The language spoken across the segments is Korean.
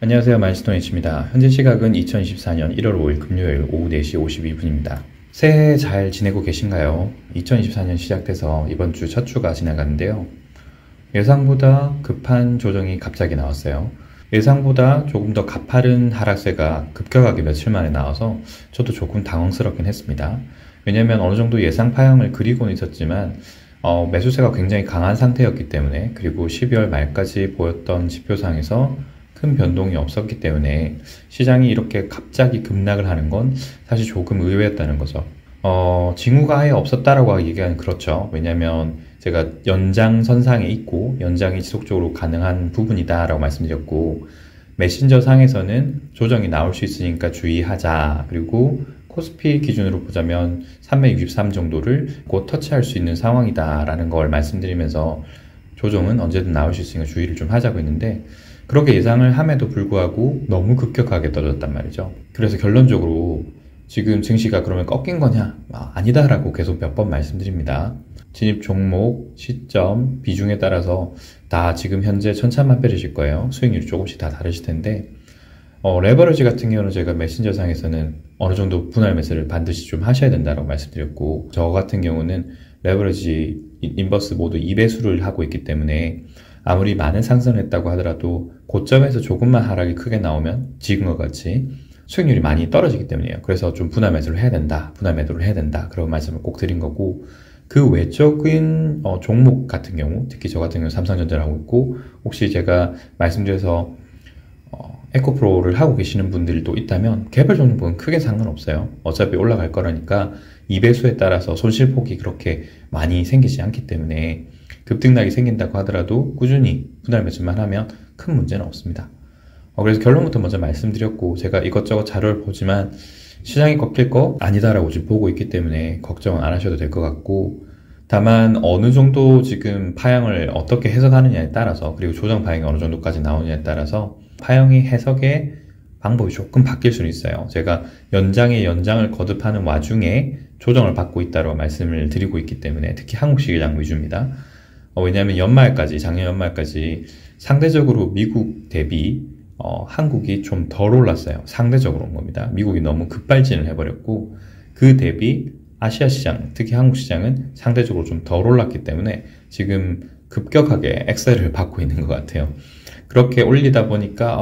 안녕하세요. 마인스톤H입니다. 현재 시각은 2024년 1월 5일 금요일 오후 4시 52분입니다. 새해 잘 지내고 계신가요? 2024년 시작돼서 이번 주 첫 주가 지나가는데요. 예상보다 급한 조정이 갑자기 나왔어요. 예상보다 조금 더 가파른 하락세가 급격하게 며칠 만에 나와서 저도 조금 당황스럽긴 했습니다. 왜냐면 어느 정도 예상 파형을 그리고는 있었지만 매수세가 굉장히 강한 상태였기 때문에, 그리고 12월 말까지 보였던 지표상에서 큰 변동이 없었기 때문에 시장이 이렇게 갑자기 급락을 하는 건 사실 조금 의외였다는 거죠. 징후가 아예 없었다라고 얘기하면 그렇죠. 왜냐면 제가 연장선상에 있고 연장이 지속적으로 가능한 부분이다라고 말씀드렸고, 메신저 상에서는 조정이 나올 수 있으니까 주의하자, 그리고 코스피 기준으로 보자면 363 정도를 곧 터치할 수 있는 상황이다라는 걸 말씀드리면서 조정은 언제든 나올 수 있으니까 주의를 좀 하자고 했는데, 그렇게 예상을 함에도 불구하고 너무 급격하게 떨어졌단 말이죠. 그래서 결론적으로 지금 증시가 그러면 꺾인 거냐? 아니다라고 계속 몇 번 말씀드립니다. 진입 종목, 시점, 비중에 따라서 다 지금 현재 천차만별이실 거예요. 수익률이 조금씩 다 다르실 텐데, 레버리지 같은 경우는 제가 메신저상에서는 어느 정도 분할 매수를 반드시 좀 하셔야 된다고 말씀드렸고, 저 같은 경우는 레버리지 인버스 모두 2배수를 하고 있기 때문에 아무리 많은 상승을 했다고 하더라도 고점에서 조금만 하락이 크게 나오면 지금과 같이 수익률이 많이 떨어지기 때문이에요. 그래서 좀 분할 매수를 해야 된다, 분할 매도를 해야 된다, 그런 말씀을 꼭 드린 거고, 그 외적인 종목 같은 경우, 특히 저 같은 경우 삼성전자를 하고 있고, 혹시 제가 말씀드려서 에코프로를 하고 계시는 분들도 있다면 개별 종목은 크게 상관없어요. 어차피 올라갈 거라니까 2배수에 따라서 손실폭이 그렇게 많이 생기지 않기 때문에 급등락이 생긴다고 하더라도 꾸준히 분할 매수만 하면 큰 문제는 없습니다. 그래서 결론부터 먼저 말씀드렸고, 제가 이것저것 자료를 보지만 시장이 꺾일 거 아니다라고 지금 보고 있기 때문에 걱정은 안 하셔도 될 것 같고, 다만 어느 정도 지금 파형을 어떻게 해석하느냐에 따라서, 그리고 조정 파형이 어느 정도까지 나오느냐에 따라서 파형이 해석의 방법이 조금 바뀔 수는 있어요. 제가 연장에 연장을 거듭하는 와중에 조정을 받고 있다고 말씀을 드리고 있기 때문에, 특히 한국 시장 위주입니다. 왜냐하면 연말까지, 작년 연말까지 상대적으로 미국 대비 한국이 좀 덜 올랐어요. 상대적으로 온 겁니다. 미국이 너무 급발진을 해버렸고, 그 대비 아시아 시장, 특히 한국 시장은 상대적으로 좀 덜 올랐기 때문에 지금 급격하게 엑셀을 받고 있는 것 같아요. 그렇게 올리다 보니까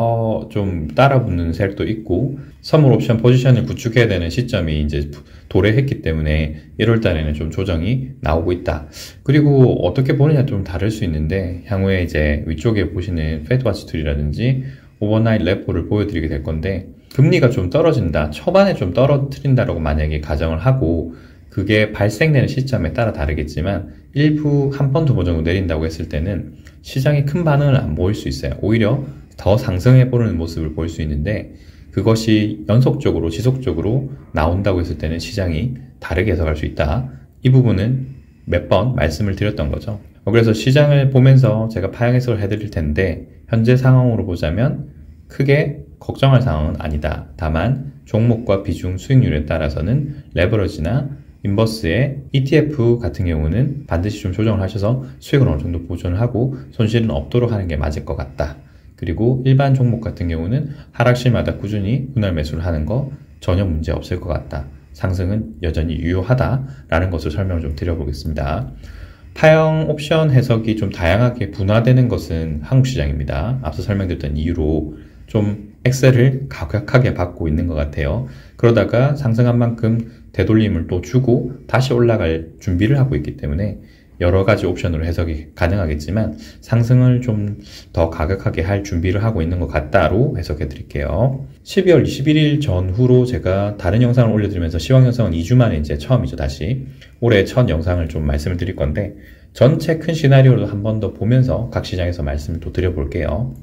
좀 따라붙는 세력도 있고, 선물 옵션 포지션을 구축해야 되는 시점이 이제 도래했기 때문에 1월 달에는 좀 조정이 나오고 있다. 그리고 어떻게 보느냐 좀 다를 수 있는데, 향후에 이제 위쪽에 보시는 페드와치 툴이라든지 오버나잇 레포를 보여드리게 될 건데, 금리가 좀 떨어진다, 초반에 좀 떨어뜨린다라고 만약에 가정을 하고, 그게 발생되는 시점에 따라 다르겠지만 일부 한 번, 두 번 정도 내린다고 했을 때는 시장이 큰 반응을 안 보일 수 있어요. 오히려 더 상승해보는 모습을 볼 수 있는데, 그것이 연속적으로 지속적으로 나온다고 했을 때는 시장이 다르게 해석할 수 있다. 이 부분은 몇 번 말씀을 드렸던 거죠. 그래서 시장을 보면서 제가 파형 해석을 해드릴 텐데, 현재 상황으로 보자면 크게 걱정할 상황은 아니다. 다만 종목과 비중 수익률에 따라서는 레버러지나 인버스의 ETF 같은 경우는 반드시 좀 조정을 하셔서 수익을 어느 정도 보존을 하고 손실은 없도록 하는 게 맞을 것 같다. 그리고 일반 종목 같은 경우는 하락실마다 꾸준히 분할 매수를 하는 거 전혀 문제 없을 것 같다. 상승은 여전히 유효하다라는 것을 설명을 좀 드려보겠습니다. 파형 옵션 해석이 좀 다양하게 분화되는 것은 한국 시장입니다. 앞서 설명드렸던 이유로 좀 엑셀을 가격하게 받고 있는 것 같아요. 그러다가 상승한 만큼 되돌림을 또 주고 다시 올라갈 준비를 하고 있기 때문에 여러 가지 옵션으로 해석이 가능하겠지만 상승을 좀 더 가격하게 할 준비를 하고 있는 것 같다로 해석해 드릴게요. 12월 21일 전후로 제가 다른 영상을 올려드리면서 시황 영상은 2주 만에 이제 처음이죠. 다시 올해 첫 영상을 좀 말씀을 드릴 건데, 전체 큰 시나리오를 한 번 더 보면서 각 시장에서 말씀을 또 드려볼게요.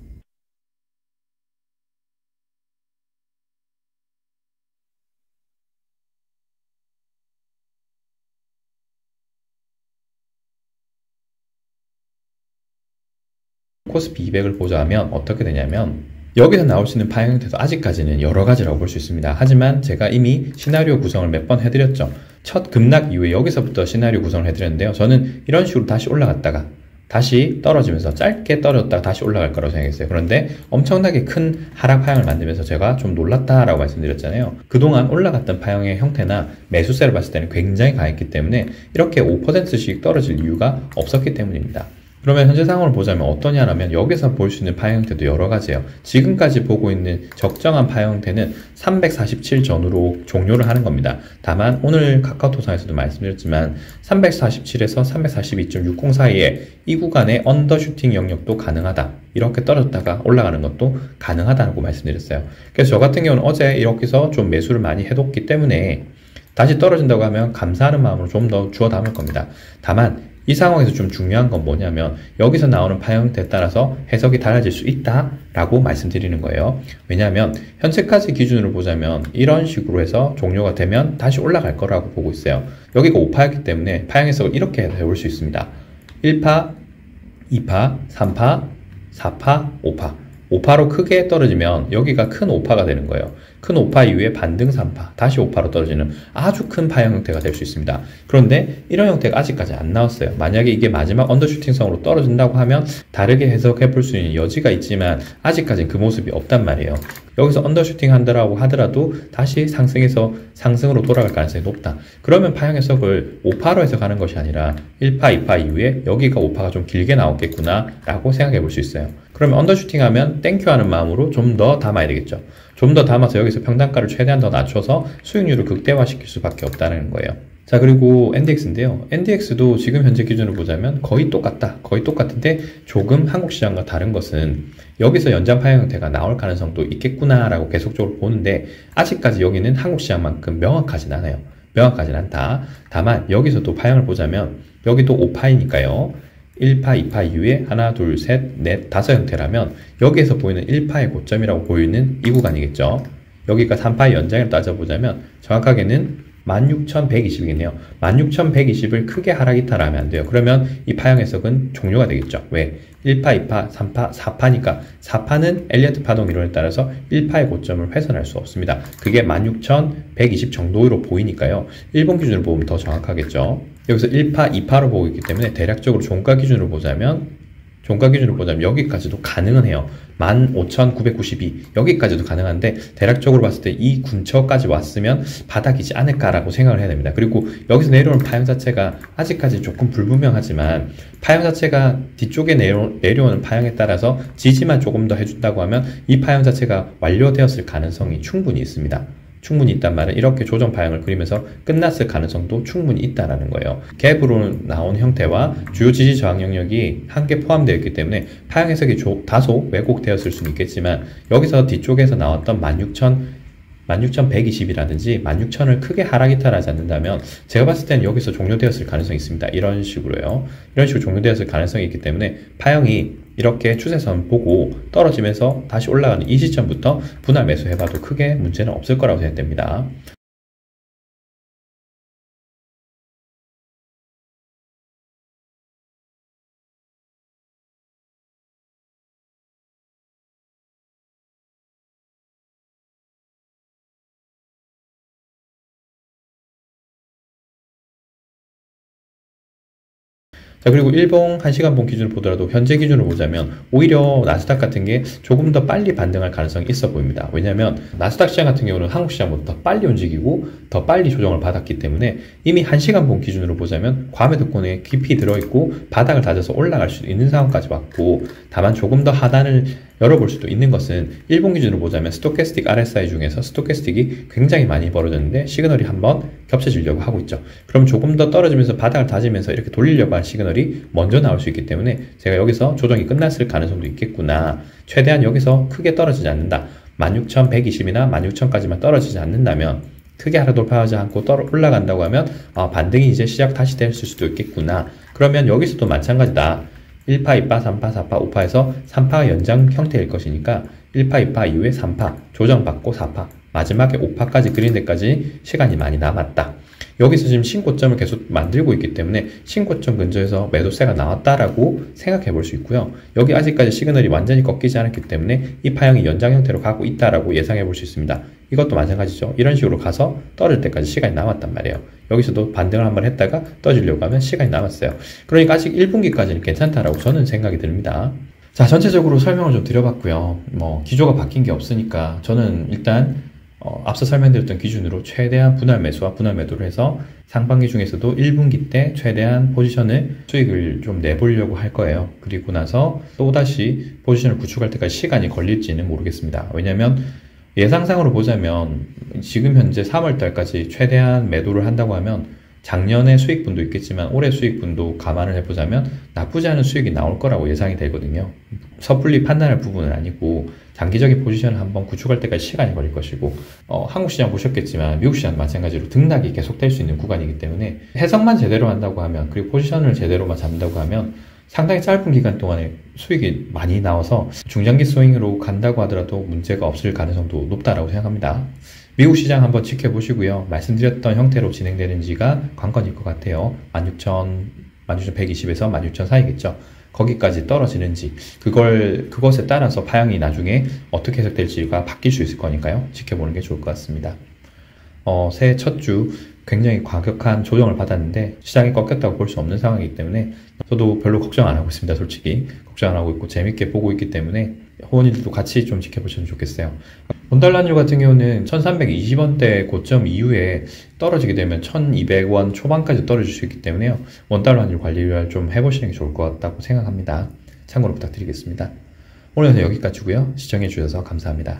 코스피 200을 보자면 어떻게 되냐면, 여기서 나올 수 있는 파형 형태도 아직까지는 여러 가지라고 볼 수 있습니다. 하지만 제가 이미 시나리오 구성을 몇 번 해드렸죠. 첫 급락 이후에 여기서부터 시나리오 구성을 해드렸는데요. 저는 이런 식으로 다시 올라갔다가 다시 떨어지면서 짧게 떨어졌다가 다시 올라갈 거라고 생각했어요. 그런데 엄청나게 큰 하락 파형을 만들면서 제가 좀 놀랐다라고 말씀드렸잖아요. 그동안 올라갔던 파형의 형태나 매수세를 봤을 때는 굉장히 강했기 때문에 이렇게 5%씩 떨어질 이유가 없었기 때문입니다. 그러면 현재 상황을 보자면 어떠냐라면 여기서 볼 수 있는 파형 형태도 여러 가지예요. 지금까지 보고 있는 적정한 파형 형태는 347 전후로 종료를 하는 겁니다. 다만 오늘 카카오톡상에서도 말씀드렸지만 347에서 342.60 사이에 이 구간의 언더슈팅 영역도 가능하다. 이렇게 떨어졌다가 올라가는 것도 가능하다고 말씀드렸어요. 그래서 저 같은 경우는 어제 이렇게서 좀 매수를 많이 해뒀기 때문에 다시 떨어진다고 하면 감사하는 마음으로 좀 더 주워 담을 겁니다. 다만 이 상황에서 좀 중요한 건 뭐냐면 여기서 나오는 파형 형태에 따라서 해석이 달라질 수 있다라고 말씀드리는 거예요. 왜냐하면 현재까지 기준으로 보자면 이런 식으로 해서 종료가 되면 다시 올라갈 거라고 보고 있어요. 여기가 5파였기 때문에 파형 해석을 이렇게 해볼 수 있습니다. 1파, 2파, 3파, 4파, 5파. 5파로 크게 떨어지면 여기가 큰 5파가 되는 거예요. 큰 5파 이후에 반등 3파, 다시 5파로 떨어지는 아주 큰 파형 형태가 될 수 있습니다. 그런데 이런 형태가 아직까지 안 나왔어요. 만약에 이게 마지막 언더슈팅성으로 떨어진다고 하면 다르게 해석해 볼 수 있는 여지가 있지만 아직까지는 그 모습이 없단 말이에요. 여기서 언더슈팅 한다라고 하더라도 다시 상승해서 상승으로 돌아갈 가능성이 높다. 그러면 파형 해석을 5파로 해석하는 것이 아니라 1파, 2파 이후에 여기가 5파가 좀 길게 나오겠구나 라고 생각해 볼 수 있어요. 그러면 언더슈팅 하면 땡큐 하는 마음으로 좀 더 담아야 되겠죠. 좀 더 담아서 여기서 평단가를 최대한 더 낮춰서 수익률을 극대화시킬 수밖에 없다는 거예요. 자, 그리고 NDX인데요. NDX도 지금 현재 기준으로 보자면 거의 똑같다. 거의 똑같은데 조금 한국 시장과 다른 것은 여기서 연장 파형 형태가 나올 가능성도 있겠구나라고 계속적으로 보는데 아직까지 여기는 한국 시장만큼 명확하진 않아요. 명확하진 않다. 다만 여기서도 파형을 보자면 여기도 5파이니까요. 1파, 2파 이후에 하나, 둘, 셋, 넷, 다섯 형태라면 여기에서 보이는 1파의 고점이라고 보이는 이 구간이겠죠. 여기가 3파의 연장을 따져보자면 정확하게는 16,120이겠네요. 16,120을 크게 하락 이탈하면 안 돼요. 그러면 이 파형 해석은 종료가 되겠죠. 왜? 1파, 2파, 3파, 4파니까 4파는 엘리어트 파동 이론에 따라서 1파의 고점을 훼손할 수 없습니다. 그게 16,120 정도로 보이니까요. 일본 기준으로 보면 더 정확하겠죠. 여기서 1파, 2파로 보고 있기 때문에 대략적으로 종가 기준으로 보자면 여기까지도 가능은 해요. 15,992 여기까지도 가능한데 대략적으로 봤을 때 이 근처까지 왔으면 바닥이지 않을까라고 생각을 해야 됩니다. 그리고 여기서 내려오는 파형 자체가 아직까지 조금 불분명하지만 파형 자체가 뒤쪽에 내려오는 파형에 따라서 지지만 조금 더 해준다고 하면 이 파형 자체가 완료되었을 가능성이 충분히 있습니다. 충분히 있단 말은 이렇게 조정 파형을 그리면서 끝났을 가능성도 충분히 있다라는 거예요. 갭으로 나온 형태와 주요 지지 저항 영역이 함께 포함되어 있기 때문에 파형 해석이 다소 왜곡되었을 수는 있겠지만 여기서 뒤쪽에서 나왔던 16,120이라든지 16,000을 크게 하락 이탈하지 않는다면 제가 봤을 때는 여기서 종료되었을 가능성이 있습니다. 이런 식으로요. 이런 식으로 종료되었을 가능성이 있기 때문에 파형이 이렇게 추세선 보고 떨어지면서 다시 올라가는 이 시점부터 분할 매수해봐도 크게 문제는 없을 거라고 생각됩니다. 자, 그리고 일봉 1시간봉 기준으로 보더라도 현재 기준으로 보자면 오히려 나스닥 같은 게 조금 더 빨리 반등할 가능성이 있어 보입니다. 왜냐하면 나스닥 시장 같은 경우는 한국 시장보다 더 빨리 움직이고 더 빨리 조정을 받았기 때문에 이미 1시간봉 기준으로 보자면 과매도권에 깊이 들어있고 바닥을 다져서 올라갈 수 있는 상황까지 왔고 다만 조금 더 하단을 열어볼 수도 있는 것은 일본 기준으로 보자면 스토캐스틱 RSI 중에서 스토캐스틱이 굉장히 많이 벌어졌는데 시그널이 한번 겹쳐지려고 하고 있죠. 그럼 조금 더 떨어지면서 바닥을 다지면서 이렇게 돌리려고 한 시그널이 먼저 나올 수 있기 때문에 제가 여기서 조정이 끝났을 가능성도 있겠구나. 최대한 여기서 크게 떨어지지 않는다. 16,120이나 16,000까지만 떨어지지 않는다면 크게 하락 돌파하지 않고 올라간다고 하면 반등이 이제 시작 다시 됐을 수도 있겠구나. 그러면 여기서도 마찬가지다. 1파, 2파, 3파, 4파, 5파에서 3파가 연장 형태일 것이니까 1파, 2파 이후에 3파, 조정받고 4파, 마지막에 5파까지 그린 데까지 시간이 많이 남았다. 여기서 지금 신고점을 계속 만들고 있기 때문에 신고점 근처에서 매도세가 나왔다라고 생각해 볼 수 있고요. 여기 아직까지 시그널이 완전히 꺾이지 않았기 때문에 이 파형이 연장 형태로 가고 있다라고 예상해 볼 수 있습니다. 이것도 마찬가지죠. 이런 식으로 가서 떨어질 때까지 시간이 남았단 말이에요. 여기서도 반등을 한번 했다가 떠지려고 하면 시간이 남았어요. 그러니까 아직 1분기까지는 괜찮다라고 저는 생각이 듭니다. 자, 전체적으로 설명을 좀 드려봤고요. 기조가 바뀐 게 없으니까 저는 일단 앞서 설명드렸던 기준으로 최대한 분할 매수와 분할 매도를 해서 상반기 중에서도 1분기 때 최대한 포지션을 수익을 좀 내보려고 할 거예요. 그리고 나서 또다시 포지션을 구축할 때까지 시간이 걸릴지는 모르겠습니다. 왜냐면 예상상으로 보자면 지금 현재 3월달까지 최대한 매도를 한다고 하면 작년의 수익분도 있겠지만 올해 수익분도 감안을 해보자면 나쁘지 않은 수익이 나올 거라고 예상이 되거든요. 섣불리 판단할 부분은 아니고 장기적인 포지션을 한번 구축할 때까지 시간이 걸릴 것이고 한국 시장 보셨겠지만 미국 시장 마찬가지로 등락이 계속될 수 있는 구간이기 때문에 해석만 제대로 한다고 하면 그리고 포지션을 제대로만 잡는다고 하면 상당히 짧은 기간 동안에 수익이 많이 나와서 중장기 스윙으로 간다고 하더라도 문제가 없을 가능성도 높다라고 생각합니다. 미국 시장 한번 지켜보시고요. 말씀드렸던 형태로 진행되는지가 관건일 것 같아요. 16,120에서 16,000 사이겠죠. 거기까지 떨어지는지 그것에 따라서 파형이 나중에 어떻게 해석될지가 바뀔 수 있을 거니까요. 지켜보는 게 좋을 것 같습니다. 새해 첫 주 굉장히 과격한 조정을 받았는데 시장이 꺾였다고 볼 수 없는 상황이기 때문에 저도 별로 걱정 안 하고 있습니다. 솔직히 걱정 안 하고 있고 재밌게 보고 있기 때문에 호원님들도 같이 좀 지켜보시면 좋겠어요. 원달러환율 같은 경우는 1320원대 고점 이후에 떨어지게 되면 1200원 초반까지 떨어질 수 있기 때문에요. 원달러환율 관리를 좀 해보시는 게 좋을 것 같다고 생각합니다. 참고로 부탁드리겠습니다. 오늘 영상 여기까지고요. 시청해 주셔서 감사합니다.